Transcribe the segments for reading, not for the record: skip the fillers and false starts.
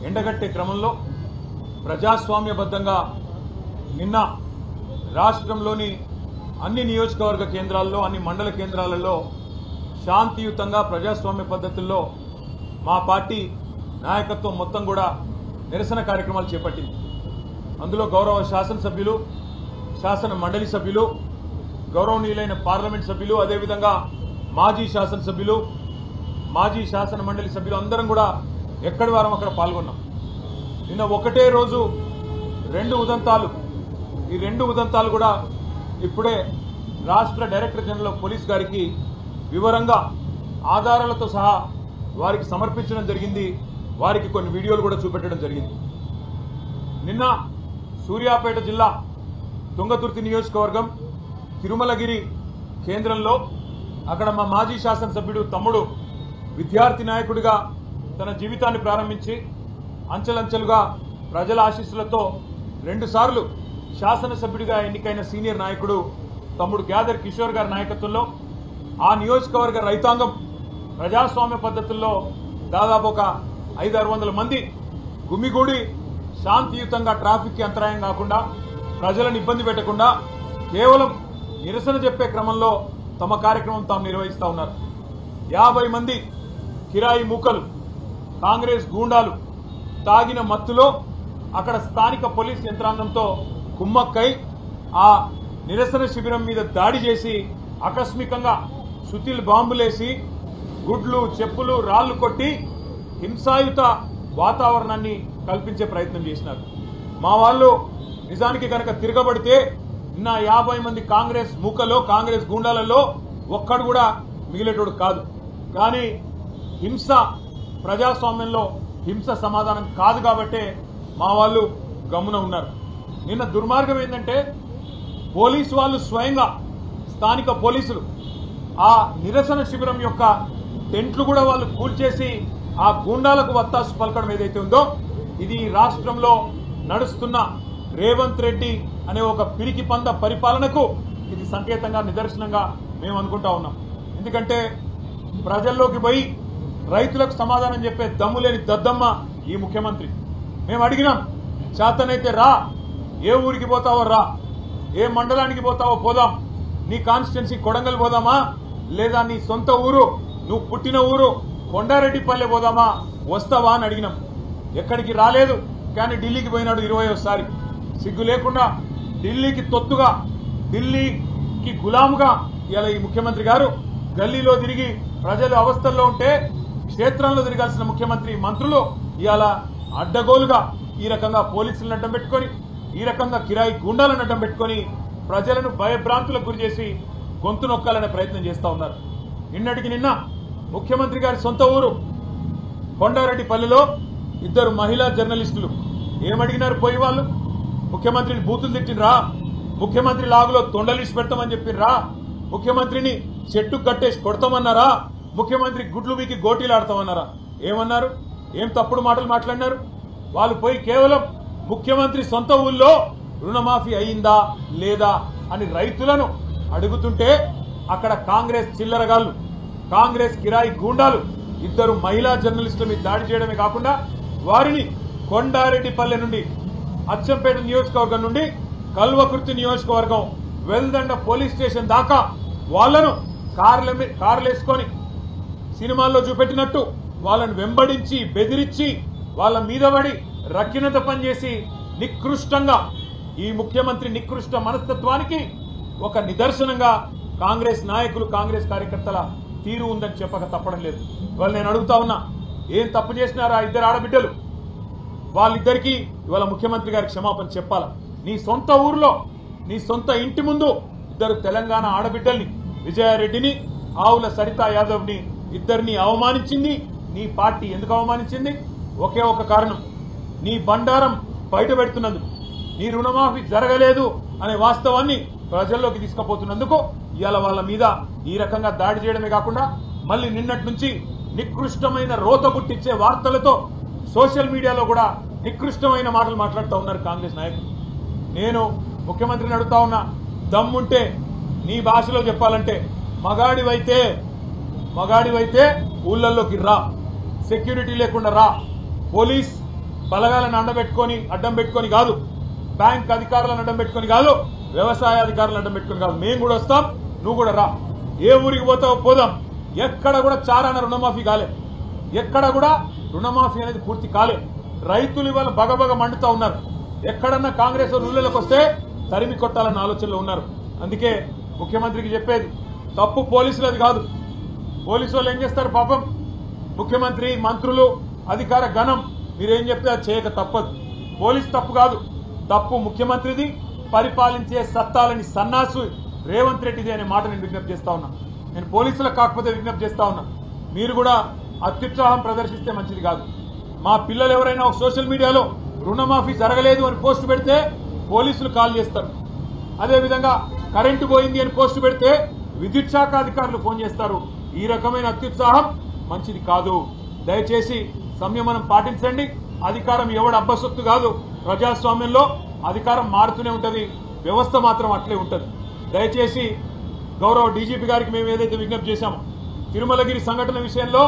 ఎండగట్టే క్రమంలో ప్రజాస్వామ్యబద్ధంగా నిన్న రాష్ట్రంలోని అన్ని నియోజకవర్గ కేంద్రాల్లో అన్ని మండల కేంద్రాలలో శాంతియుతంగా ప్రజాస్వామ్య పద్ధతుల్లో మా పార్టీ నాయకత్వం మొత్తం కూడా నిరసన కార్యక్రమాలు చేపట్టింది. అందులో గౌరవ శాసనసభ్యులు, శాసన మండలి సభ్యులు, గౌరవనీయులైన పార్లమెంట్ సభ్యులు, అదేవిధంగా మాజీ శాసనసభ్యులు, మాజీ శాసన మండలి సభ్యులు అందరం కూడా ఎక్కడి వారం అక్కడ పాల్గొన్నాం. నిన్న ఒకటే రోజు రెండు ఉదంతాలు, ఈ రెండు ఉదంతాలు కూడా ఇప్పుడే రాష్ట్ర డైరెక్టర్ జనరల్ ఆఫ్ పోలీస్ గారికి వివరంగా ఆధారాలతో సహా వారికి సమర్పించడం జరిగింది. వారికి కొన్ని వీడియోలు కూడా చూపెట్టడం జరిగింది. నిన్న సూర్యాపేట జిల్లా తుంగతుర్తి నియోజకవర్గం తిరుమలగిరి కేంద్రంలో అక్కడ మా మాజీ శాసనసభ్యుడు తమ్ముడు విద్యార్థి నాయకుడిగా తన జీవితాన్ని ప్రారంభించి అంచెలంచెలుగా ప్రజల ఆశీస్సులతో 2 సార్లు శాసనసభ్యుడిగా ఎన్నికైన సీనియర్ నాయకుడు తమ్ముడు గ్యాదర్ కిషోర్ గారి నాయకత్వంలో ఆ నియోజకవర్గ రైతాంగం ప్రజాస్వామ్య పద్ధతుల్లో దాదాపు ఒక 500-600 మంది గుమిగూడి శాంతియుతంగా ట్రాఫిక్కి అంతరాయం కాకుండా ప్రజలను ఇబ్బంది పెట్టకుండా కేవలం నిరసన చెప్పే క్రమంలో తమ కార్యక్రమం తాము నిర్వహిస్తూ ఉన్నారు. 50 మంది కిరాయి మూకలు, కాంగ్రెస్ గూండాలు తాగిన మత్తులో అక్కడ స్థానిక పోలీస్ యంత్రాంగంతో కుమ్మక్కై ఆ నిరసన శిబిరం మీద దాడి చేసి ఆకస్మికంగా సుతిల్ బాంబులేసి గుడ్లు, చెప్పులు, రాళ్లు కొట్టి హింసాయుత వాతావరణాన్ని కల్పించే ప్రయత్నం చేసినారు. మా వాళ్ళు నిజానికి కనుక తిరగబడితే నిన్న 50 మంది కాంగ్రెస్ మూకలో, కాంగ్రెస్ గూండాలలో ఒక్కడు కూడా మిగిలేటోడు కాదు. కానీ హింస ప్రజాస్వామ్యంలో హింస సమాధానం కాదు కాబట్టే మా వాళ్ళు గమ్మున ఉన్నారు. నిన్న దుర్మార్గం ఏంటంటే పోలీసు వాళ్ళు స్వయంగా స్థానిక పోలీసులు ఆ నిరసన శిబిరం యొక్క టెంట్లు కూడా వాళ్ళు కూల్చేసి ఆ గూండాలకు వత్తాసు పలకడం ఏదైతే ఉందో ఇది రాష్ట్రంలో నడుస్తున్న రేవంత్ రెడ్డి అనే ఒక పిరికి పంద పరిపాలనకు ఇది సంకేతంగా, నిదర్శనంగా మేము అనుకుంటా ఉన్నాం. ఎందుకంటే ప్రజల్లోకి పోయి రైతులకు సమాధానం చెప్పే దమ్ము లేని దద్దమ్మ ఈ ముఖ్యమంత్రి. మేము అడిగినాం, చేతనైతే రా, ఏ ఊరికి పోతావో రా, ఏ మండలానికి పోతావో పోదాం, నీ కాన్స్టిట్యున్సీ కొడంగల్ పోదామా, లేదా నీ సొంత ఊరు, నువ్వు పుట్టిన ఊరు కొండారెడ్డిపల్లె పోదామా, వస్తావా అని అడిగినాం. ఎక్కడికి రాలేదు. కానీ ఢిల్లీకి పోయినాడు 20వ సిగ్గు లేకుండా ఢిల్లీకి తొత్తుగా, ఢిల్లీకి గులాముగా ఇలా ఈ ముఖ్యమంత్రి గారు గల్లీలో తిరిగి ప్రజలు అవస్థల్లో ఉంటే క్షేత్రంలో తిరగాల్సిన ముఖ్యమంత్రి, మంత్రులు ఇవాళ అడ్డగోలుగా ఈ రకంగా పోలీసులను అడ్డం పెట్టుకొని, ఈ రకంగా కిరాయి గూండాలను అడ్డం పెట్టుకొని ప్రజలను భయభ్రాంతులకు గురి చేసి గొంతు నొక్కాలనే ప్రయత్నం చేస్తూ ఉన్నారు. నిన్నటికి నిన్న ముఖ్యమంత్రి గారి సొంత ఊరు కొండారెడ్డిపల్లిలో 2 మహిళా జర్నలిస్టులు ఏమడిగినారు పోయి వాళ్ళు? ముఖ్యమంత్రిని బూతులు తిట్టినరా? ముఖ్యమంత్రి లాగులో తొండలిసి పెడతామని చెప్పినరా? ముఖ్యమంత్రిని చెట్టు కట్టేసి కొడతామన్నారా? ముఖ్యమంత్రి గుడ్లు వీకి గోటీలు ఆడతామన్నారా? ఏమన్నారు? ఏం తప్పుడు మాటలు మాట్లాడినారు? వాళ్ళు పోయి కేవలం ముఖ్యమంత్రి సొంత ఊళ్ళో రుణమాఫీ అయిందా లేదా అని రైతులను అడుగుతుంటే అక్కడ కాంగ్రెస్ చిల్లరగాళ్లు, కాంగ్రెస్ కిరాయి గూండాలు 2 మహిళా జర్నలిస్టుల మీద దాడి చేయడమే కాకుండా వారిని కొండారెడ్డిపల్లె నుండి, అచ్చంపేట నియోజకవర్గం నుండి కల్వకుర్తి నియోజకవర్గం వెల్దండ పోలీస్ స్టేషన్ దాకా వాళ్లను కార్లేసుకొని సినిమాల్లో చూపెట్టినట్టు వాళ్ళను వెంబడించి బెదిరించి వాళ్ళ మీద పడి రక్కినంత పనిచేసి నికృష్టంగా ఈ ముఖ్యమంత్రి నికృష్ట మనస్తత్వానికి ఒక నిదర్శనంగా కాంగ్రెస్ నాయకులు, కాంగ్రెస్ కార్యకర్తల తీరు ఉందని చెప్పక తప్పడం లేదు. ఇవాళ నేను అడుగుతా ఉన్నా, ఏం తప్పు చేసినారా 2 ఆడబిడ్డలు? వాళ్ళిద్దరికీ ఇవాళ ముఖ్యమంత్రి గారికి క్షమాపణ చెప్పాలా? నీ సొంత ఊర్లో, నీ సొంత ఇంటి ముందు 2 తెలంగాణ ఆడబిడ్డల్ని, విజయారెడ్డిని, ఆవుల సరితా యాదవ్ని, 2ని అవమానించింది నీ పార్టీ. ఎందుకు అవమానించింది? ఒకే ఒక కారణం, నీ బండారం బయట పెడుతున్నందుకు, నీ రుణమాఫీ జరగలేదు అనే వాస్తవాన్ని ప్రజల్లోకి తీసుకుపోతున్నందుకు ఇవాళ వాళ్ళ మీద ఈ రకంగా దాడి చేయడమే కాకుండా మళ్ళీ నిన్నటి నుంచి నికృష్టమైన రోత పుట్టించే వార్తలతో సోషల్ మీడియాలో కూడా నికృష్టమైన మాటలు మాట్లాడుతూ ఉన్నారు కాంగ్రెస్ నాయకులు. నేను ముఖ్యమంత్రిని అడుగుతా ఉన్నా, దమ్ముంటే నీ భాషలో చెప్పాలంటే మగాడివైతే ఊళ్ళల్లోకి రా, సెక్యూరిటీ లేకుండా రా, పోలీస్ బలగాలను అడ్డం పెట్టుకొని కాదు, బ్యాంక్ అధికారులను అడ్డం పెట్టుకొని కాదు, వ్యవసాయ అధికారులను అడ్డం పెట్టుకొని కాదు. మేము కూడా వస్తాం, నువ్వు కూడా రా. ఏ ఊరికి పోతావో పోదాం. ఎక్కడ కూడా చారాన రుణమాఫీ కాలే, ఎక్కడ కూడా రుణమాఫీ అనేది పూర్తి కాలే. రైతులు ఇవాళ బగబగ మండుతా ఉన్నారు. ఎక్కడన్నా కాంగ్రెస్ రూళ్ళలోకి వస్తే తరిమి కొట్టాలన్న ఆలోచనలో ఉన్నారు. అందుకే ముఖ్యమంత్రికి చెప్పేది, తప్పు పోలీసులది కాదు. పోలీసు వాళ్ళు ఏం చేస్తారు పాపం, ముఖ్యమంత్రి, మంత్రులు, అధికార గణం మీరేం చెప్తే అది చేయక తప్పదు. పోలీసు తప్పు కాదు, తప్పు ముఖ్యమంత్రిది, పరిపాలించే సత్తాలని సన్నాసు రేవంత్ రెడ్డిది అనే మాట నేను విజ్ఞప్తి చేస్తా ఉన్నా. నేను పోలీసులకు కాకపోతే విజ్ఞప్తి చేస్తా ఉన్నా, మీరు కూడా అత్యుత్సాహం ప్రదర్శిస్తే మంచిది కాదు. మా పిల్లలు ఎవరైనా ఒక సోషల్ మీడియాలో రుణమాఫీ జరగలేదు అని పోస్టు పెడితే పోలీసులు కాల్ చేస్తారు. అదేవిధంగా కరెంటు పోయింది అని పోస్టు పెడితే విద్యుత్ శాఖ అధికారులు ఫోన్ చేస్తారు. ఈ రకమైన అత్యుత్సాహం మంచిది కాదు. దయచేసి సంయమనం పాటించండి. అధికారం ఎవడు అబ్బసొత్తు కాదు. ప్రజాస్వామ్యంలో అధికారం మారుతూనే ఉంటుంది, వ్యవస్థ మాత్రం అట్లే ఉంటుంది. దయచేసి గౌరవ డీజీపీ గారికి మేము ఏదైతే విజ్ఞప్తి చేశామో, తిరుమలగిరి సంఘటన విషయంలో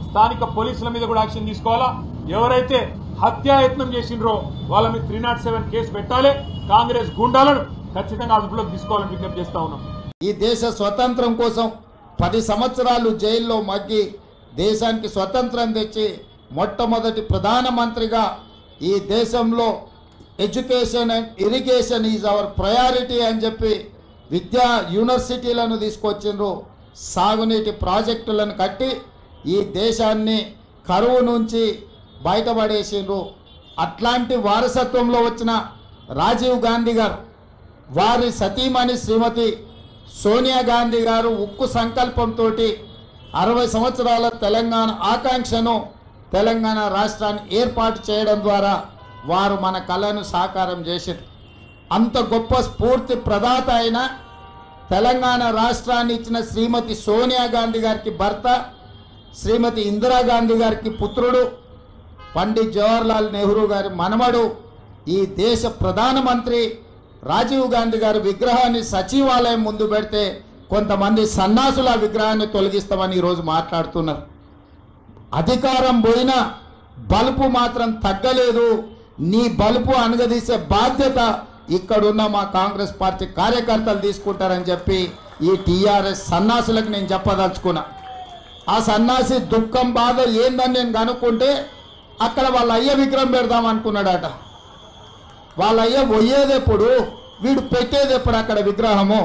స్థానిక పోలీసుల మీద కూడా యాక్షన్ తీసుకోవాలా. ఎవరైతే హత్యాయత్నం చేసిండ్రో వాళ్ళ మీద 307 కేసు పెట్టాలి. కాంగ్రెస్ గుండాలను ఖచ్చితంగా అదుపులోకి తీసుకోవాలని విజ్ఞప్తి చేస్తా ఉన్నాం. ఈ దేశ స్వతంత్రం కోసం 10 సంవత్సరాలు జైల్లో మగ్గి దేశానికి స్వతంత్రం తెచ్చి మొట్టమొదటి ప్రధానమంత్రిగా ఈ దేశంలో education and irrigation is our priority అని చెప్పి విద్యా యూనివర్సిటీలను తీసుకొచ్చిండ్రు. సాగునీటి ప్రాజెక్టులను కట్టి ఈ దేశాన్ని కరువు నుంచి బయటపడేసిండ్రు. అట్లాంటి వారసత్వంలో వచ్చిన రాజీవ్ గాంధీ గారు, వారి సతీమణి శ్రీమతి సోనియా గాంధీ గారు ఉక్కు సంకల్పంతో 60 సంవత్సరాల తెలంగాణ ఆకాంక్షను, తెలంగాణ రాష్ట్రాన్ని ఏర్పాటు చేయడం ద్వారా వారు మన కళను సాకారం చేశారు. అంత గొప్ప స్ఫూర్తి ప్రదాత అయిన తెలంగాణ రాష్ట్రాన్ని ఇచ్చిన శ్రీమతి సోనియా గాంధీ గారికి భర్త, శ్రీమతి ఇందిరాగాంధీ గారికి పుత్రుడు, పండిత్ జవహర్లాల్ నెహ్రూ గారి మనమడు, ఈ దేశ ప్రధానమంత్రి రాజీవ్ గాంధీ గారి విగ్రహాన్ని సచివాలయం ముందు పెడితే కొంతమంది సన్నాసుల విగ్రహాన్ని తొలగిస్తామని ఈరోజు మాట్లాడుతున్నారు. అధికారం పోయినా బలుపు మాత్రం తగ్గలేదు. నీ బలుపు అనగదీసే బాధ్యత ఇక్కడున్న మా కాంగ్రెస్ పార్టీ కార్యకర్తలు తీసుకుంటారని చెప్పి ఈ టీఆర్ఎస్ సన్నాసులకు నేను చెప్పదలుచుకున్నా. ఆ సన్నాసి దుఃఖం బాధ ఏందని నేను కనుక్కుంటే అక్కడ వాళ్ళ అయ్య విగ్రహం పెడదాం అనుకున్నాడట. వాళ్ళ అయ్య పోయేదెప్పుడు, వీడు పెట్టేదెప్పుడు అక్కడ విగ్రహము?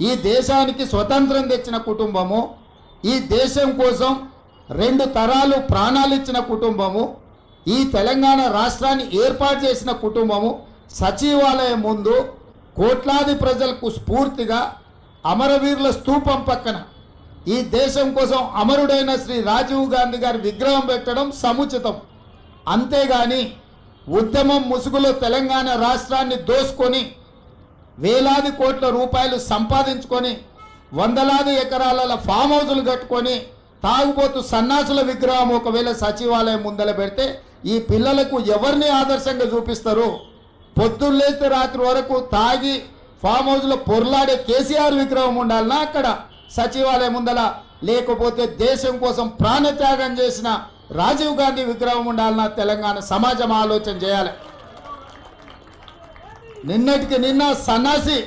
ఈ దేశానికి స్వతంత్రం తెచ్చిన కుటుంబము, ఈ దేశం కోసం 2 తరాలు ప్రాణాలు ఇచ్చిన కుటుంబము, ఈ తెలంగాణ రాష్ట్రాన్ని ఏర్పాటు చేసిన కుటుంబము సచివాలయం ముందు కోట్లాది ప్రజలకు స్ఫూర్తిగా అమరవీరుల స్తూపం పక్కన ఈ దేశం కోసం అమరుడైన శ్రీ రాజీవ్ గాంధీ గారి విగ్రహం పెట్టడం సముచితం. అంతేగాని ఉద్యమం ముసుగులో తెలంగాణ రాష్ట్రాన్ని దోసుకొని వేలాది కోట్ల రూపాయలు సంపాదించుకొని వందలాది ఎకరాల ఫామ్ హౌజులు కట్టుకొని తాగుబోతు సన్నాసుల విగ్రహం ఒకవేళ సచివాలయం ముందల పెడితే ఈ పిల్లలకు ఎవరిని ఆదర్శంగా చూపిస్తారు? పొద్దున్నేస్తే రాత్రి వరకు తాగి ఫామ్ హౌస్లో పొర్లాడే కేసీఆర్ విగ్రహం ఉండాలన్నా అక్కడ సచివాలయం ముందల, లేకపోతే దేశం కోసం ప్రాణత్యాగం చేసిన రాజీవ్ గాంధీ విగ్రహం ఉండాలన్నా తెలంగాణ సమాజం ఆలోచన చేయాలి. నిన్నటికి నిన్న సన్నాసి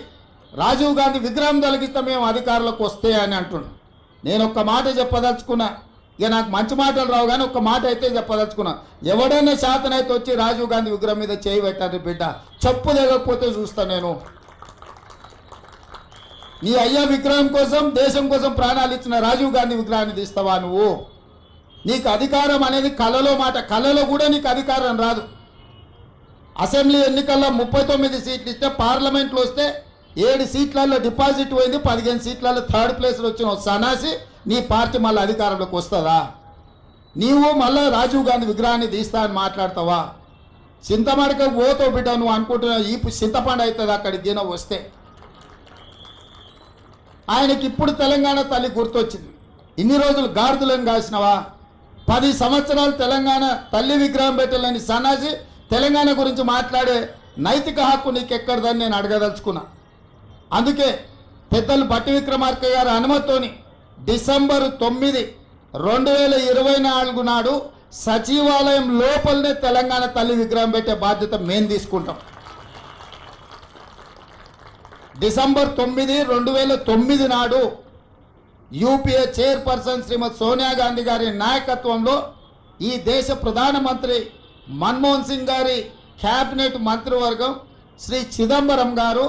రాజీవ్ గాంధీ విగ్రహం తొలగిస్తే మేము అధికారులకు వస్తే అని అంటున్నాం. నేను ఒక్క మాట చెప్పదలుచుకున్నా. ఇక నాకు మంచి మాటలు రావు కానీ ఒక్క మాట అయితే చెప్పదలుచుకున్నా. ఎవడైనా శాతనైతే వచ్చి రాజీవ్ గాంధీ విగ్రహం మీద చేయి పెట్టారు బిడ్డ, చెప్పు దిగకపోతే చూస్తా నేను. నీ అయ్యా విగ్రహం కోసం, దేశం కోసం ప్రాణాలు ఇచ్చిన రాజీవ్ గాంధీ విగ్రహాన్ని తీస్తావా నువ్వు? నీకు అధికారం అనేది కళలో మాట, కళలో కూడా నీకు అధికారం రాదు. అసెంబ్లీ ఎన్నికల్లో 39 సీట్లు ఇస్తే, పార్లమెంట్లో వస్తే 7 సీట్లలో డిపాజిట్ పోయింది, 15 సీట్లలో 3rd ప్లేస్లో వచ్చిన సన్నాసి నీ పార్టీ మళ్ళీ అధికారంలోకి వస్తుందా? నీవు మళ్ళీ రాజీవ్ గాంధీ విగ్రహాన్ని తీస్తా అని మాట్లాడతావా? చింతమడక పోతావు బిడ్డ, నువ్వు అనుకుంటున్నావు ఈ చింతపండు అవుతుంది అక్కడికి దిన వస్తే. ఆయనకి ఇప్పుడు తెలంగాణ తల్లి గుర్తొచ్చింది. ఇన్ని రోజులు గాడిదలను కాసినవా? 10 సంవత్సరాలు తెలంగాణ తల్లి విగ్రహం పెట్టాలని సన్నాసి తెలంగాణ గురించి మాట్లాడే నైతిక హక్కు నీకెక్కడదని నేను అడగదలుచుకున్నా. అందుకే పెద్దలు బట్టి విక్రమార్క గారి అనుమతితోని డిసెంబర్ 9, 2024 నాడు సచివాలయం లోపలనే తెలంగాణ తల్లి విగ్రహం పెట్టే బాధ్యత మేము తీసుకుంటాం. డిసెంబర్ 9, 2009 నాడు యూపీఏ చైర్పర్సన్ శ్రీమతి సోనియా గాంధీ గారి నాయకత్వంలో ఈ దేశ ప్రధానమంత్రి మన్మోహన్ సింగ్ గారి క్యాబినెట్ మంత్రివర్గం శ్రీ చిదంబరం గారు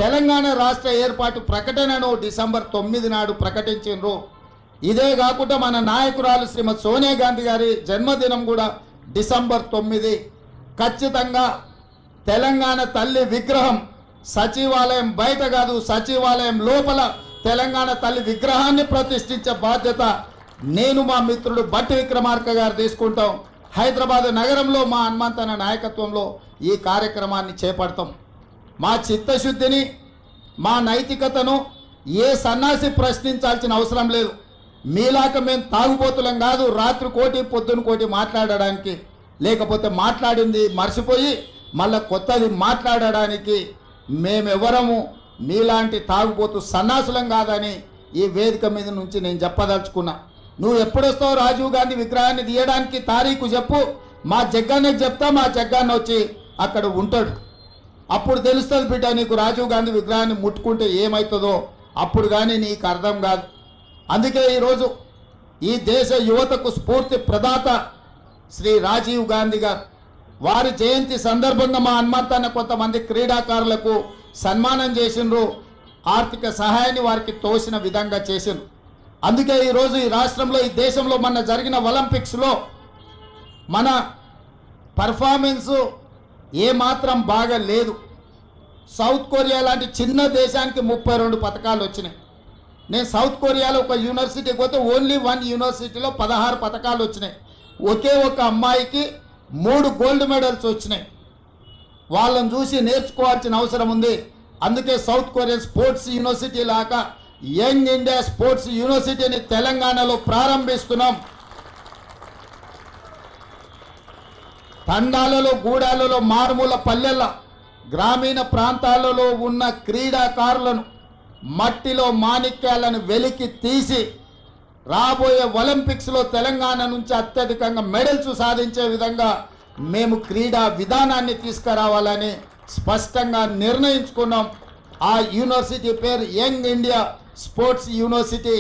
తెలంగాణ రాష్ట్ర ఏర్పాటు ప్రకటనను డిసెంబర్ 9 నాడు ప్రకటించారు. ఇదే కాకుండా మన నాయకురాలు శ్రీమతి సోనియా గాంధీ గారి జన్మదినం కూడా డిసెంబర్ 9. ఖచ్చితంగా తెలంగాణ తల్లి విగ్రహం సచివాలయం బయట కాదు, సచివాలయం లోపల తెలంగాణ తల్లి విగ్రహాన్ని ప్రతిష్ఠించే బాధ్యత నేను మా మిత్రుడు బట్టి విక్రమార్క గారు తీసుకుంటాం. హైదరాబాద్ నగరంలో మా హనుమంతన్న నాయకత్వంలో ఈ కార్యక్రమాన్ని చేపడతాం. మా చిత్తశుద్ధిని, మా నైతికతను ఏ సన్నాసి ప్రశ్నించాల్సిన అవసరం లేదు. మీలాక మేము తాగుబోతులం కాదు, రాత్రి కోటి పొద్దున కోటి మాట్లాడడానికి, లేకపోతే మాట్లాడింది మర్చిపోయి మళ్ళీ కొత్తది మాట్లాడడానికి మేమెవరము మీలాంటి తాగుబోతు సన్నాసులం కాదని ఈ వేదిక మీద నుంచి నేను చెప్పదలుచుకున్నా. నువ్వు ఎప్పుడొస్తావు రాజీవ్ గాంధీ విగ్రహాన్ని తీయడానికి తారీఖు చెప్పు, మా జగ్గాన్నకి చెప్తా, మా జగ్గాన్న వచ్చి అక్కడ ఉంటాడు. అప్పుడు తెలుస్తుంది బిడ్డ, నీకు రాజీవ్ గాంధీ విగ్రహాన్ని ముట్టుకుంటే ఏమవుతుందో అప్పుడు కానీ నీకు అర్థం కాదు. అందుకే ఈరోజు ఈ దేశ యువతకు స్ఫూర్తి ప్రదాత శ్రీ రాజీవ్ గాంధీ గారు వారి జయంతి సందర్భంగా మా హనుమంతన్న కొంతమంది క్రీడాకారులకు సన్మానం చేసిండ్రు, ఆర్థిక సహాయాన్ని వారికి తోసిన విధంగా చేసిండ్రు. అందుకే ఈరోజు ఈ రాష్ట్రంలో, ఈ దేశంలో మొన్న జరిగిన ఒలింపిక్స్లో మన పర్ఫార్మెన్స్ ఏమాత్రం బాగా లేదు. సౌత్ కొరియా లాంటి చిన్న దేశానికి 32 పథకాలు వచ్చినాయి. నేను సౌత్ కొరియాలో ఒక యూనివర్సిటీకి పోతే ఓన్లీ 1 యూనివర్సిటీలో 16 పథకాలు వచ్చినాయి. ఒకే ఒక అమ్మాయికి 3 గోల్డ్ మెడల్స్ వచ్చినాయి. వాళ్ళని చూసి నేర్చుకోవాల్సిన అవసరం ఉంది. అందుకే సౌత్ కొరియన్ స్పోర్ట్స్ యూనివర్సిటీ లాగా యంగ్ ఇండియా స్పోర్ట్స్ యూనివర్సిటీని తెలంగాణలో ప్రారంభిస్తున్నాం. తండాలలో, గూడాలలో, మారుమూల పల్లెల, గ్రామీణ ప్రాంతాలలో ఉన్న క్రీడాకారులను, మట్టిలో మాణిక్యాలను వెలికి తీసి రాబోయే ఒలింపిక్స్లో తెలంగాణ నుంచి అత్యధికంగా మెడల్స్ సాధించే విధంగా మేము క్రీడా విధానాన్ని తీసుకురావాలని స్పష్టంగా నిర్ణయించుకున్నాం. ఆ యూనివర్సిటీ పేరు యంగ్ ఇండియా స్పోర్ట్స్ యూనివర్సిటీ.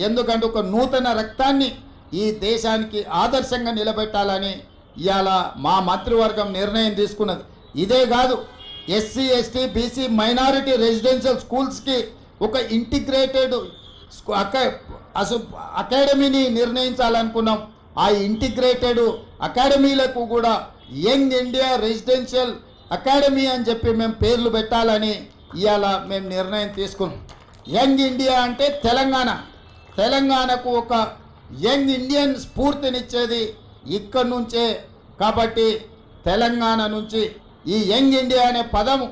ఎందుకంటే ఒక నూతన రక్తాన్ని ఈ దేశానికి ఆదర్శంగా నిలబెట్టాలని ఇవాళ మా మంత్రివర్గం నిర్ణయం తీసుకున్నది. ఇదే కాదు, SC, ST, BC, minority residential స్కూల్స్కి ఒక ఇంటిగ్రేటెడ్ అకాడమీని నిర్ణయించాలనుకున్నాం. ఆ ఇంటిగ్రేటెడ్ అకాడమీలకు కూడా యంగ్ ఇండియా రెసిడెన్షియల్ అకాడమీ అని చెప్పి మేము పేర్లు పెట్టాలని ఇవాళ మేము నిర్ణయం తీసుకున్నాం. యంగ్ ఇండియా అంటే తెలంగాణకు ఒక యంగ్ ఇండియన్ స్ఫూర్తినిచ్చేది ఇక్కడి నుంచే. కాబట్టి తెలంగాణ నుంచి ఈ యంగ్ ఇండియా అనే పదము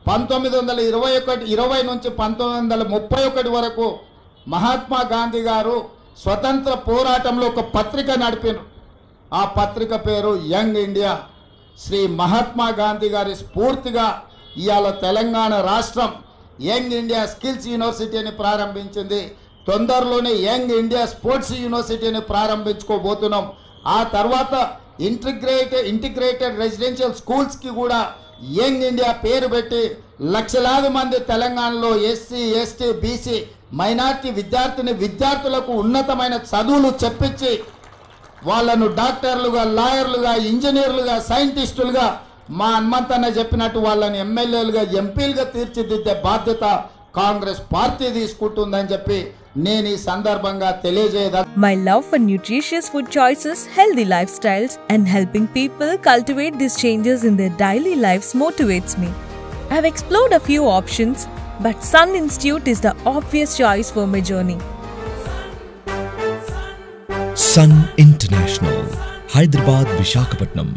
1920 నుంచి 1931 వరకు మహాత్మా గాంధీ గారు స్వతంత్ర పోరాటంలో ఒక పత్రిక నడిపారు. ఆ పత్రిక పేరు యంగ్ ఇండియా. శ్రీ మహాత్మా గాంధీ గారి స్ఫూర్తిగా ఇవాళ తెలంగాణ రాష్ట్రం యంగ్ ఇండియా స్కిల్స్ యూనివర్సిటీని ప్రారంభించింది. తొందరలోనే యంగ్ ఇండియా స్పోర్ట్స్ యూనివర్సిటీని ప్రారంభించుకోబోతున్నాం. ఆ తర్వాత ఇంటిగ్రేటెడ్ రెసిడెన్షియల్ స్కూల్స్కి కూడా యంగ్ ఇండియా పేరు పెట్టి లక్షలాది మంది తెలంగాణలో ఎస్సీ, ఎస్టీ, బీసీ, మైనార్టీ విద్యార్థులకు ఉన్నతమైన చదువులు చెప్పించి వాళ్ళను డాక్టర్లుగా, లాయర్లుగా, ఇంజనీర్లుగా, సైంటిస్టులుగా మా హనుమంతన్న చెప్పినట్టు వాళ్ళని ఎమ్మెల్యేలుగా, ఎంపీలుగా తీర్చిదిద్దే బాధ్యత కాంగ్రెస్ పార్టీ తీసుకుంటుందని చెప్పి నేను ఈ సందర్భంగా తెలియజేయదా. My love for nutritious food choices, healthy lifestyles and helping people cultivate these changes in their daily lives motivates me. I have explored a few options, but Sun Institute is the obvious choice for my journey. Sun International, Hyderabad, Visakhapatnam.